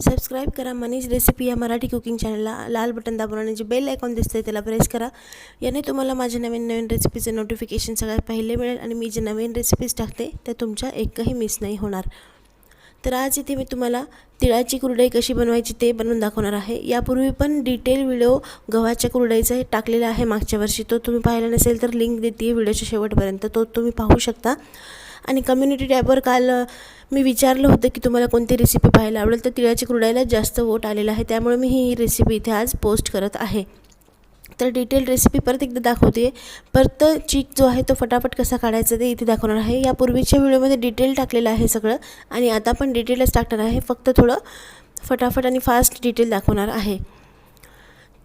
Subscribe करा Manish recipe या Marathi cooking चॅनलला। लाल बटन दाबून आणि जे बेल आयकॉन दिसते त्याला प्रेस करा। याने तुम्हाला माझे नवीन रेसिपीचे नोटिफिकेशन सगळ्यात पहिले मिळेल आणि मी जे नवीन रेसिपीज टाकते ते तुमच्या एकही मिस नाही होणार। तर आज इथे मी तुम्हाला तिळाची कुरडई कशी बनवायची ते बनवून दाखवणार आहे। यापूर्वी पण डिटेल व्हिडिओ गव्हाच्या कुरडईचा टाकलेला आहे मागच्या वर्षी, तो तुम्ही पाहिला नसेल तर लिंक देते व्हिडिओच्या शेवटपर्यंत, तो तुम्ही पाहू शकता। आणि कम्युनिटी टॅबवर काल मी विचारलं होतं की तुम्हाला कोणती रेसिपी पाहायला आवडेल, तर तिळाची कुरडईला जास्त वोट आलेला आहे, त्यामुळे मी ही रेसिपी इथे आज पोस्ट करत आहे। तर डिटेल रेसिपी परत एकदा दाखवते। परत चिक जो आहे तो फटाफट कसा काढायचा ते इथे दाखवणार आहे। यापूर्वीच्या व्हिडिओमध्ये डिटेल टाकलेलं आहे सगळं, आणि आता पण डिटेलच टाकणार आहे, फक्त थोडं फटाफट आणि फास्ट डिटेल दाखवणार आहे।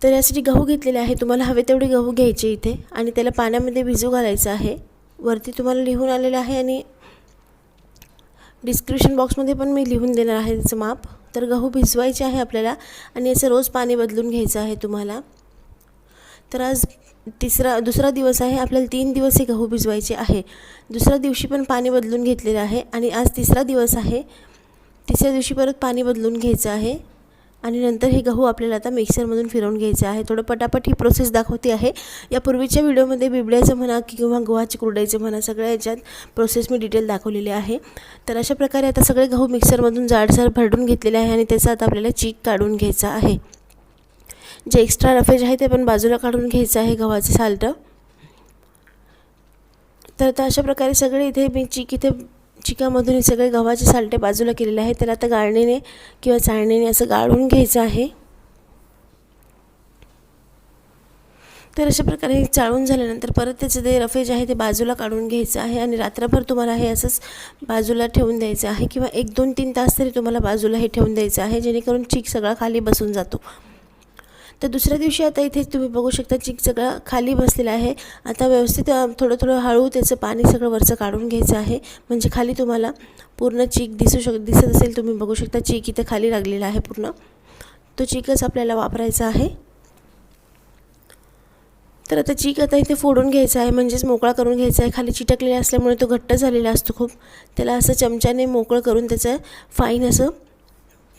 तर यासाठी गहू घेतलेले आहे, तुम्हाला हवे तेवढे गहू घ्यायचे इथे आणि त्याला पाण्यामध्ये भिजू घालायचं आहे। वरती तुम्हाला लिहून आलेलं आहे आणि डिस्क्रिप्शन बॉक्समध्ये पण मी लिहून देणार आहे त्याचं माप। तर गहू भिजवायचे आहे आपल्याला आणि याचं रोज पाणी बदलून घ्यायचं आहे तुम्हाला। तर आज दुसरा दिवस आहे, आपल्याला 3 दिवस हे गहू भिजवायचे आहे। दुसऱ्या दिवशी पण पाणी बदलून घेतलेलं आहे आणि आज तिसरा दिवस आहे, तिसऱ्या दिवशी परत पाणी बदलून घ्यायचं आहे आणि नंतर हे गहू आपल्याला आता मिक्सरमधून फिरवून घ्यायचं आहे। थोडं पटापट ही प्रोसेस दाखवते आहे। या पूर्वीच्या व्हिडिओमध्ये बिबड्याचं म्हणा किंवा गव्हाची कुरडईचं म्हणा, सगळ्या याच्यात प्रोसेस मी डिटेल दाखवलेली आहे। तर अशा प्रकारे आता सगळे गहू मिक्सरमधून जाडसर भरडून घेतलेले आहे आणि त्याचा आता आपल्याला चीक काढून घ्यायचा आहे। जे एक्स्ट्रा रफेज आहे ते पण बाजूला काढून घ्यायचं आहे गव्हाचे साल्ट। तर आता अशा प्रकारे सगळे इथे मी चिकामधून हे सगळे गव्हाचे साल्टे बाजूला केलेले आहे। तर आता गाळणीने किंवा चाळणीने असं गाळून घ्यायचं आहे। तर अशा प्रकारे चाळून झाल्यानंतर परत त्याचं जे रफेज आहे ते बाजूला काढून घ्यायचं आहे आणि रात्रभर तुम्हाला हे असंच बाजूला ठेवून द्यायचं आहे, किंवा 1, 2, 3 तास तरी तुम्हाला बाजूला हे ठेवून द्यायचं आहे, जेणेकरून चीक सगळा खाली बसून जातो। तर दुसऱ्या दिवशी आता इथे तुम्ही बघू शकता चीक सगळा खाली बसलेला आहे। आता व्यवस्थित थोडं हळू त्याचं पाणी सगळं वरचं काढून घ्यायचं आहे, म्हणजे खाली तुम्हाला पूर्ण चीक दिसत असेल। तुम्ही बघू शकता चीक इथे खाली लागलेला आहे पूर्ण, तो चीकच आपल्याला वापरायचा आहे। तर आता चीक आता इथे फोडून घ्यायचा आहे, म्हणजेच मोकळा करून घ्यायचा आहे। खाली चिटकलेला असल्यामुळे तो घट्ट झालेला असतो खूप, त्याला असं चमच्याने मोकळं करून त्याचं फाईन असं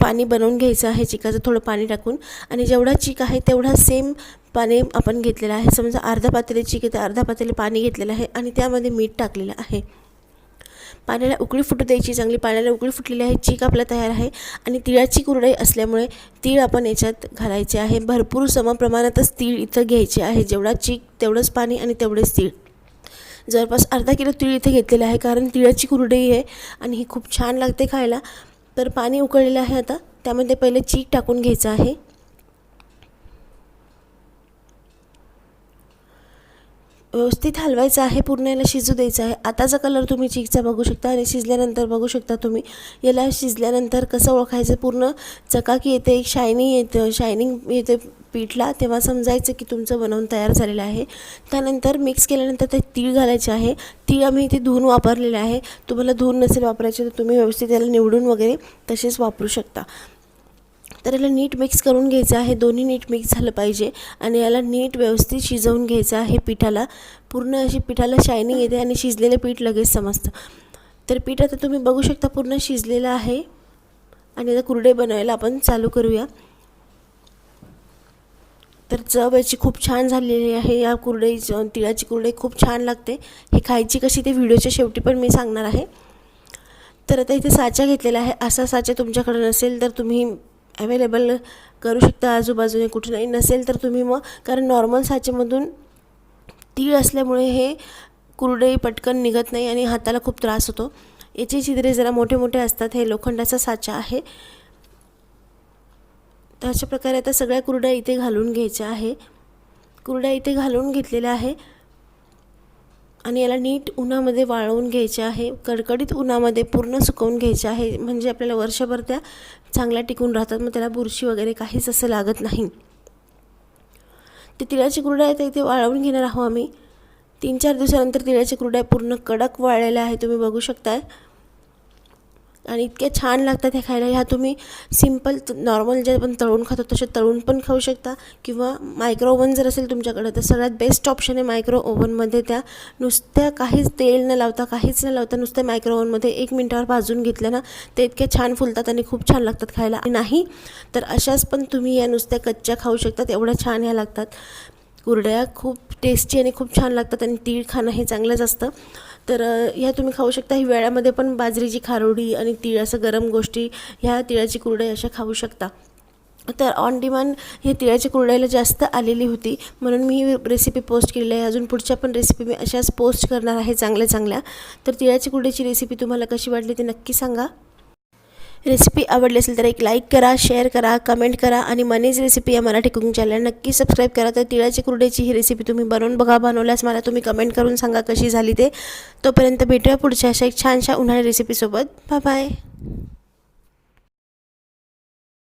पाणी बनवून घ्यायचं आहे चिकाचं, थोडं पाणी टाकून। आणि जेवढा चीक आहे तेवढा सेम पाणी आपण घेतलेलं आहे। समजा अर्धा पातेले चीक आहे तर अर्धा पातेले पाणी घेतलेलं आहे आणि त्यामध्ये मीठ टाकलेलं आहे। पाण्याला उकळी फुटू द्यायची चांगली, पाण्याला उकळी फुटलेली आहे, चीक आपला तयार आहे। आणि तिळाची कुरडई असल्यामुळे तीळ आपण याच्यात घालायचे आहे, भरपूर समप्रमाणातच तीळ इथं घ्यायचे आहे। जेवढा चीक तेवढंच पाणी आणि तेवढेच तीळ, जवळपास अर्धा किलो तीळ इथे घेतलेलं आहे, कारण तिळाची कुरडई आहे आणि ही खूप छान लागते खायला। तर पाणी उकळलेलं आहे, आता त्यामध्ये पहिले चीक टाकून घ्यायचं आहे। व्यवस्थित हलवायचं आहे, पूर्ण याला शिजू द्यायचं आहे। आताचा कलर तुम्ही चीकचा बघू शकता आणि शिजल्यानंतर बघू शकता तुम्ही। याला शिजल्यानंतर कसं ओळखायचं, पूर्ण चकाकी येते, एक शायनिंग येते पीठला, तेव्हा समजायचं की तुमचं बनवून तयार झालेलं आहे। त्यानंतर मिक्स केल्यानंतर ते तीळ घालायचे आहे। तीळ आम्ही इथे धुवून वापरलेले आहे, तुम्हाला धुवून नसेल वापरायचे तर तुम्ही व्यवस्थित याला निवडून वगैरे तसेच वापरू शकता। तर याला नीट मिक्स करून घ्यायचं आहे, दोन्ही नीट मिक्स झालं पाहिजे आणि याला नीट व्यवस्थित शिजवून घ्यायचं आहे पिठाला। पूर्ण अशी पिठाला शायनिंग येते आणि शिजलेलं पीठ लगेच समजतं। तर पीठ आता तुम्ही बघू शकता पूर्ण शिजलेलं आहे आणि आता कुरडई बनवायला आपण चालू करूया। तर चव याची खूप छान झालेली आहे, या तिळाची कुरडई खूप छान लागते। ही खायची कशी ते व्हिडिओच्या शेवटी पण मी सांगणार आहे। तर आता इथे साचा घेतलेला आहे, असा साचा तुमच्याकडे नसेल तर तुम्ही अवेलेबल करू शकता आजूबाजूने, कुठे नसेल तर तुम्ही मग, कारण नॉर्मल साचेमधून तीळ असल्यामुळे हे कुरडई पटकन निघत नाही आणि हाताला खूप त्रास होतो। याचे छिद्रे जरा मोठे असतात, हे लोखंडाचा साचा आहे। तर अशा प्रकारे आता सगळ्या कुरड्या इथे घालून घ्यायच्या आहे। कुरड्या इथे घालून घेतलेल्या आहे आणि याला नीट उन्हामध्ये वाळवून घ्यायचे आहे, कडकडीत उन्हामध्ये पूर्ण सुकवून घ्यायचे आहे, म्हणजे आपल्याला वर्षभर त्या चांगल्या टिकून राहतात, मग त्याला बुरशी वगैरे काहीच असं लागत नाही। ते तिळाची कुरडया आहे इथे वाळवून घेणार आहोत आम्ही। 3-4 दिवसानंतर तिळाची कुरडया पूर्ण कडक वाळलेल्या आहे, तुम्ही बघू शकताय। आणि इतके छान लागतात हे खायला. ह्या तुम्ही सिम्पल नॉर्मल जे आपण तळून खातो तसे तळून पण खाऊ शकता, किंवा मायक्रो ओव्हन जर असेल तुमच्याकडं तर सगळ्यात बेस्ट ऑप्शन आहे मायक्रो ओव्हनमध्ये. त्या नुसत्या काहीच तेल न लावता, काहीच न लावता नुसत्या मायक्रो ओव्हनमध्ये 1 मिनिटावर भाजून घेतल्या ना, ते इतके छान फुलतात आणि खूप छान लागतात खायला. नाही तर अशाच पण तुम्ही या नुसत्या कच्च्या खाऊ शकतात, एवढ्या छान ह्या लागतात. कुरडया खूप टेस्टी आणि खूप छान लागतात आणि तीळ खाणं हे चांगलंच असतं. तर ह्या तुम्ही खाऊ शकता. हिवाळ्यामध्ये पण बाजरीची खारोडी आणि तीळ असं गरम गोष्टी, ह्या तिळाची कुरडई अशा खाऊ शकता. तर ऑन डिमांड हे तिळाची कुरडईला जास्त आलेली होती, म्हणून मी ही रेसिपी पोस्ट केलेली आहे. अजून पुढच्या पण रेसिपी मी अशाच पोस्ट करणार आहे चांगल्या. तर तिळाची कुरडईची रेसिपी तुम्हाला कशी वाटली ते नक्की सांगा. रेसिपी आवडली असेल तर एक लाईक करा, शेअर करा, कमेंट करा आणि मनीज रेसिपी या मराठी कुकिंग चॅनल नक्की सबस्क्राईब करा. तर तिळाची कुरडईची ही रेसिपी तुम्ही बनवून बघा. बनवल्यास मला तुम्ही कमेंट करून सांगा कशी झाली ते. तोपर्यंत भेटूया पुढच्या अशा एक छानशा उन्हाळी रेसिपीसोबत. Bye bye.